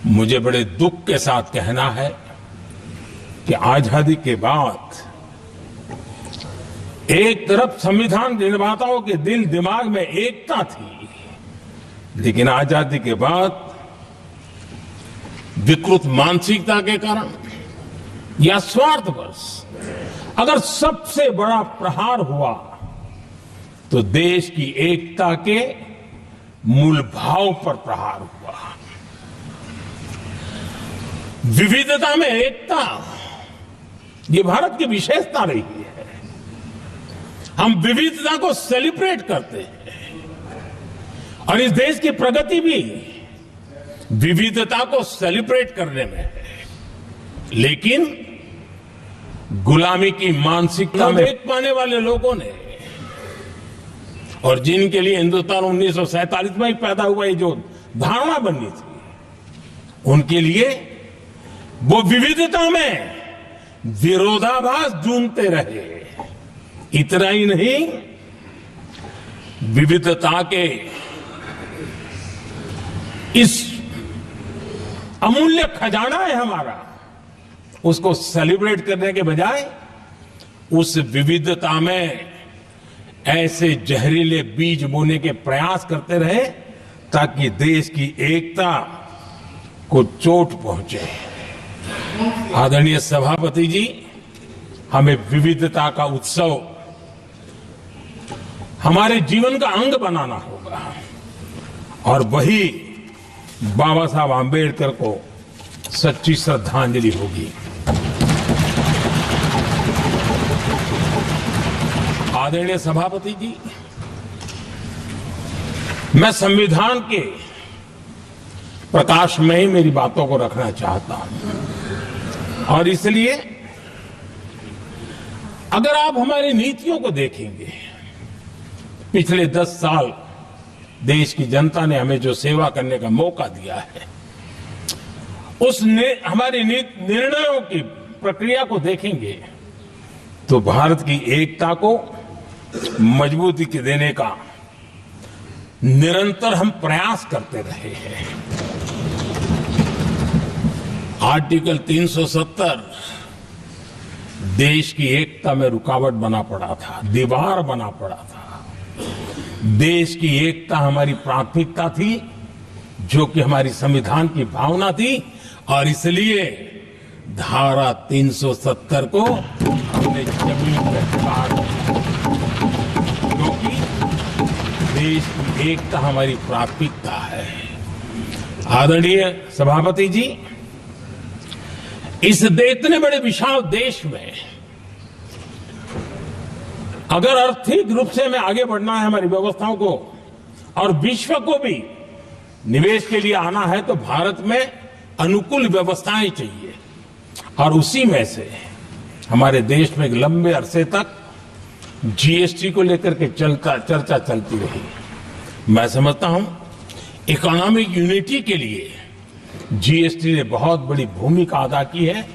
मुझे बड़े दुख के साथ कहना है कि आजादी के बाद एक तरफ संविधान निर्माताओं के दिल दिमाग में एकता थी, लेकिन आजादी के बाद विकृत मानसिकता के कारण या स्वार्थवश अगर सबसे बड़ा प्रहार हुआ तो देश की एकता के मूल भाव पर प्रहार हुआ। विविधता में एकता, ये भारत की विशेषता रही है। हम विविधता को सेलिब्रेट करते हैं और इस देश की प्रगति भी विविधता को सेलिब्रेट करने में है। लेकिन गुलामी की मानसिकता में पाने वाले लोगों ने, और जिनके लिए हिंदुस्तान 1947 में ही पैदा हुआ, ये जो धारणा बननी थी, उनके लिए वो विविधता में विरोधाभास ढूंढते रहे। इतना ही नहीं, विविधता के इस अमूल्य खजाना है हमारा, उसको सेलिब्रेट करने के बजाय उस विविधता में ऐसे जहरीले बीज बोने के प्रयास करते रहे ताकि देश की एकता को चोट पहुंचे। आदरणीय सभापति जी, हमें विविधता का उत्सव हमारे जीवन का अंग बनाना होगा और वही बाबा साहब आंबेडकर को सच्ची श्रद्धांजलि होगी। आदरणीय सभापति जी, मैं संविधान के प्रकाश में ही मेरी बातों को रखना चाहता हूं और इसलिए अगर आप हमारी नीतियों को देखेंगे, पिछले 10 साल देश की जनता ने हमें जो सेवा करने का मौका दिया है, हमारी निर्णयों की प्रक्रिया को देखेंगे तो भारत की एकता को मजबूती देने का निरंतर हम प्रयास करते रहे हैं। आर्टिकल 370 देश की एकता में रुकावट बना पड़ा था, दीवार बना पड़ा था। देश की एकता हमारी प्राथमिकता थी, जो कि हमारी संविधान की भावना थी, और इसलिए धारा 370 को हमने जमीन पर काट दिया, क्योंकि देश की एकता हमारी प्राथमिकता है। आदरणीय सभापति जी, इस इतने बड़े विशाल देश में अगर आर्थिक रूप से हमें आगे बढ़ना है, हमारी व्यवस्थाओं को और विश्व को भी निवेश के लिए आना है, तो भारत में अनुकूल व्यवस्थाएं चाहिए। और उसी में से हमारे देश में एक लंबे अरसे तक जीएसटी को लेकर के चर्चा चलती रही। मैं समझता हूं इकोनॉमिक यूनिटी के लिए जीएसटी ने बहुत बड़ी भूमिका अदा की है।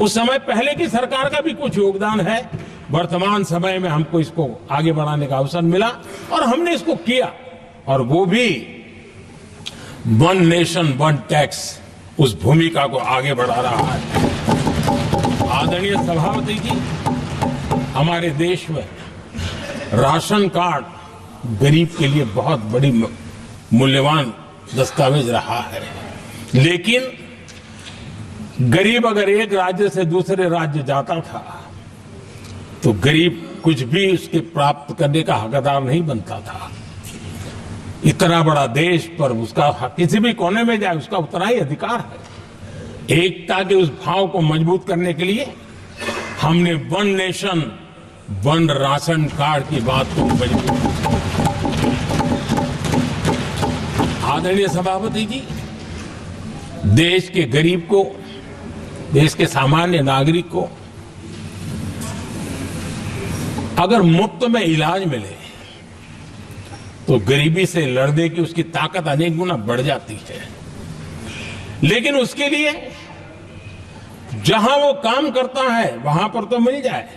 उस समय पहले की सरकार का भी कुछ योगदान है। वर्तमान समय में हमको इसको आगे बढ़ाने का अवसर मिला और हमने इसको किया, और वो भी वन नेशन वन टैक्स उस भूमिका को आगे बढ़ा रहा है। आदरणीय सभापति जी, हमारे देश में राशन कार्ड गरीब के लिए बहुत बड़ी मूल्यवान दस्तावेज रहा है, लेकिन गरीब अगर एक राज्य से दूसरे राज्य जाता था तो गरीब कुछ भी उसके प्राप्त करने का हकदार नहीं बनता था। इतना बड़ा देश पर उसका किसी भी कोने में जाए उसका उतना ही अधिकार है। एकता के उस भाव को मजबूत करने के लिए हमने one nation one ration card की बात को मजबूत। आदरणीय सभापति जी, देश के गरीब को, देश के सामान्य नागरिक को अगर मुफ्त में इलाज मिले तो गरीबी से लड़ने की उसकी ताकत अनेक गुना बढ़ जाती है। लेकिन उसके लिए जहां वो काम करता है वहां पर तो मिल जाए,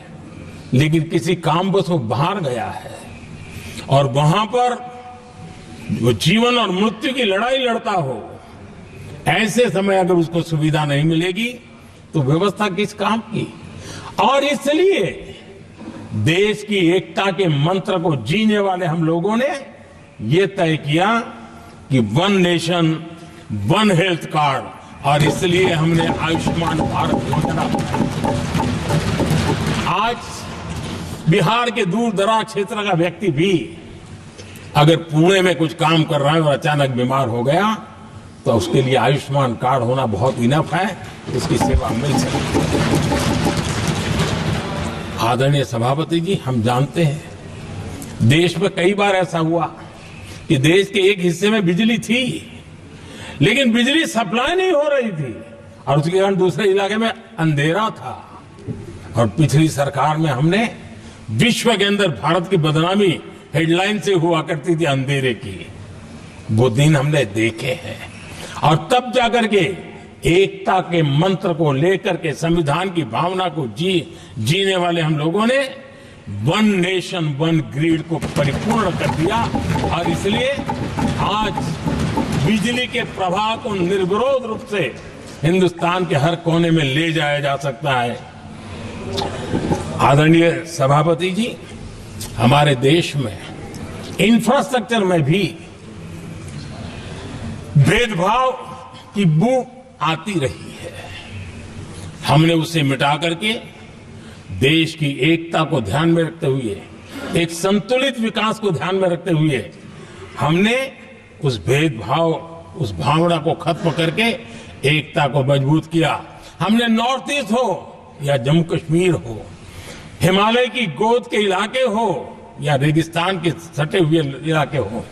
लेकिन किसी काम बस वो बाहर गया है और वहां पर वो जीवन और मृत्यु की लड़ाई लड़ता हो, ऐसे समय अगर उसको सुविधा नहीं मिलेगी तो व्यवस्था किस काम की। और इसलिए देश की एकता के मंत्र को जीने वाले हम लोगों ने ये तय किया कि one nation one health card, और इसलिए हमने आयुष्मान भारत योजना बनाई। आज बिहार के दूर दराज क्षेत्र का व्यक्ति भी अगर पुणे में कुछ काम कर रहा है और अचानक बीमार हो गया तो उसके लिए आयुष्मान कार्ड होना बहुत इनफ है, उसकी सेवा मिल सकती है। आदरणीय सभापति जी, हम जानते हैं देश में कई बार ऐसा हुआ कि देश के एक हिस्से में बिजली थी लेकिन बिजली सप्लाई नहीं हो रही थी और उसके कारण दूसरे इलाके में अंधेरा था। और पिछली सरकार में हमने विश्व के अंदर भारत की बदनामी हेडलाइन से हुआ करती थी अंधेरे की, वो दिन हमने देखे हैं। और तब जाकर के एकता के मंत्र को लेकर के संविधान की भावना को जीने वाले हम लोगों ने वन नेशन वन ग्रिड को परिपूर्ण कर दिया। और इसलिए आज बिजली के प्रवाह को निर्विरोध रूप से हिंदुस्तान के हर कोने में ले जाया जा सकता है। आदरणीय सभापति जी, हमारे देश में इंफ्रास्ट्रक्चर में भी भेदभाव की बू आती रही है। हमने उसे मिटा करके देश की एकता को ध्यान में रखते हुए, एक संतुलित विकास को ध्यान में रखते हुए हमने उस भेदभाव, उस भावना को खत्म करके एकता को मजबूत किया। हमने नॉर्थ ईस्ट हो या जम्मू कश्मीर हो, हिमालय की गोद के इलाके हो या रेगिस्तान के सटे हुए इलाके हो,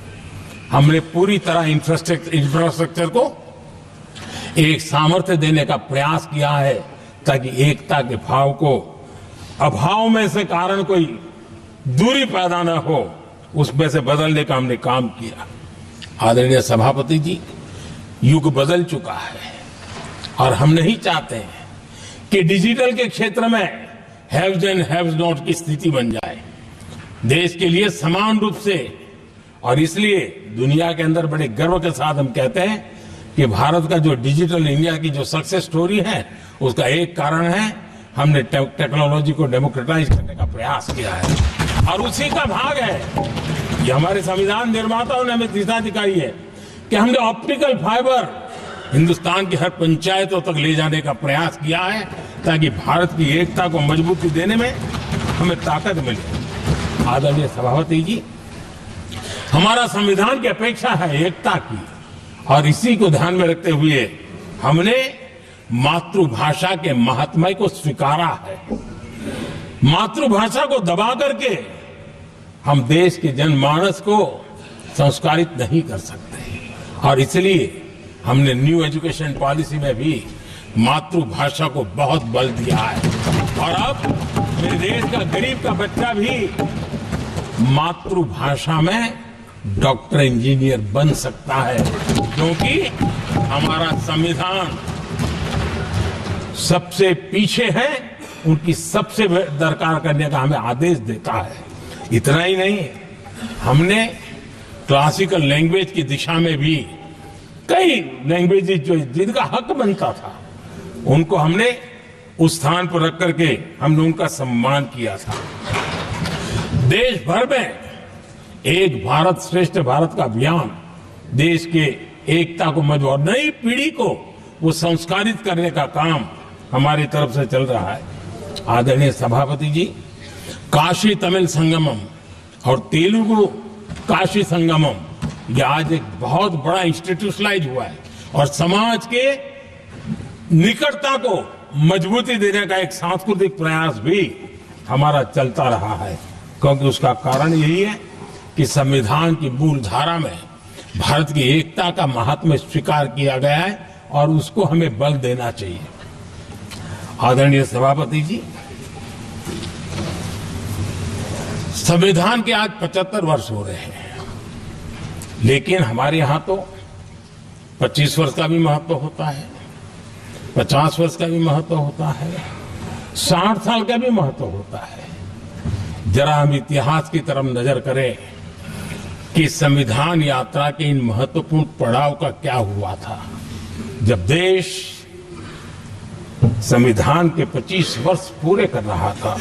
हमने पूरी तरह इंफ्रास्ट्रक्चर को एक सामर्थ्य देने का प्रयास किया है ताकि एकता के भाव को अभाव में से कारण कोई दूरी पैदा न हो, उसमें से बदलने का हमने काम किया। आदरणीय सभापति जी, युग बदल चुका है और हम नहीं चाहते हैं कि डिजिटल के क्षेत्र में हैव्स एंड हैव्स नॉट की स्थिति बन जाए। देश के लिए समान रूप से, और इसलिए दुनिया के अंदर बड़े गर्व के साथ हम कहते हैं कि भारत का जो डिजिटल इंडिया की जो सक्सेस स्टोरी है उसका एक कारण है हमने टेक्नोलॉजी को डेमोक्रेटाइज करने का प्रयास किया है। और उसी का भाग है ये हमारे संविधान निर्माताओं ने हमें दिशा दिखाई है कि हमने ऑप्टिकल फाइबर हिंदुस्तान की हर पंचायतों तक ले जाने का प्रयास किया है ताकि भारत की एकता को मजबूती देने में हमें ताकत मिले। आदरणीय सभापति जी, हमारा संविधान की अपेक्षा है एकता की, और इसी को ध्यान में रखते हुए हमने मातृभाषा के महात्म्य को स्वीकारा है। मातृभाषा को दबा करके हम देश के जनमानस को संस्कारित नहीं कर सकते, और इसलिए हमने न्यू एजुकेशन पॉलिसी में भी मातृभाषा को बहुत बल दिया है। और अब मेरे देश का गरीब का बच्चा भी मातृभाषा में डॉक्टर इंजीनियर बन सकता है, क्योंकि हमारा संविधान सबसे पीछे है, उनकी सबसे दरकार करने का हमें आदेश देता है। इतना ही नहीं, हमने क्लासिकल लैंग्वेज की दिशा में भी कई लैंग्वेजेस जो जिनका हक बनता था उनको हमने उस स्थान पर रख करके हमने उनका सम्मान किया था। देश भर में एक भारत श्रेष्ठ भारत का अभियान देश के एकता को मजबूत, नई पीढ़ी को वो संस्कारित करने का काम हमारी तरफ से चल रहा है। आदरणीय सभापति जी, काशी तमिल संगमम और तेलुगु काशी संगमम ये आज एक बहुत बड़ा इंस्टीट्यूशनलाइज हुआ है और समाज के निकटता को मजबूती देने का एक सांस्कृतिक प्रयास भी हमारा चलता रहा है, क्योंकि उसका कारण यही है कि संविधान की मूल धारा में भारत की एकता का महात्म्य स्वीकार किया गया है और उसको हमें बल देना चाहिए। आदरणीय सभापति जी, संविधान के आज 75 वर्ष हो रहे हैं, लेकिन हमारे यहां तो 25 वर्ष का भी महत्व होता है, 50 वर्ष का भी महत्व होता है, 60 साल का भी महत्व होता है। जरा हम इतिहास की तरफ नजर करें कि संविधान यात्रा के इन महत्वपूर्ण पड़ाव का क्या हुआ था। जब देश संविधान के 25 वर्ष पूरे कर रहा था,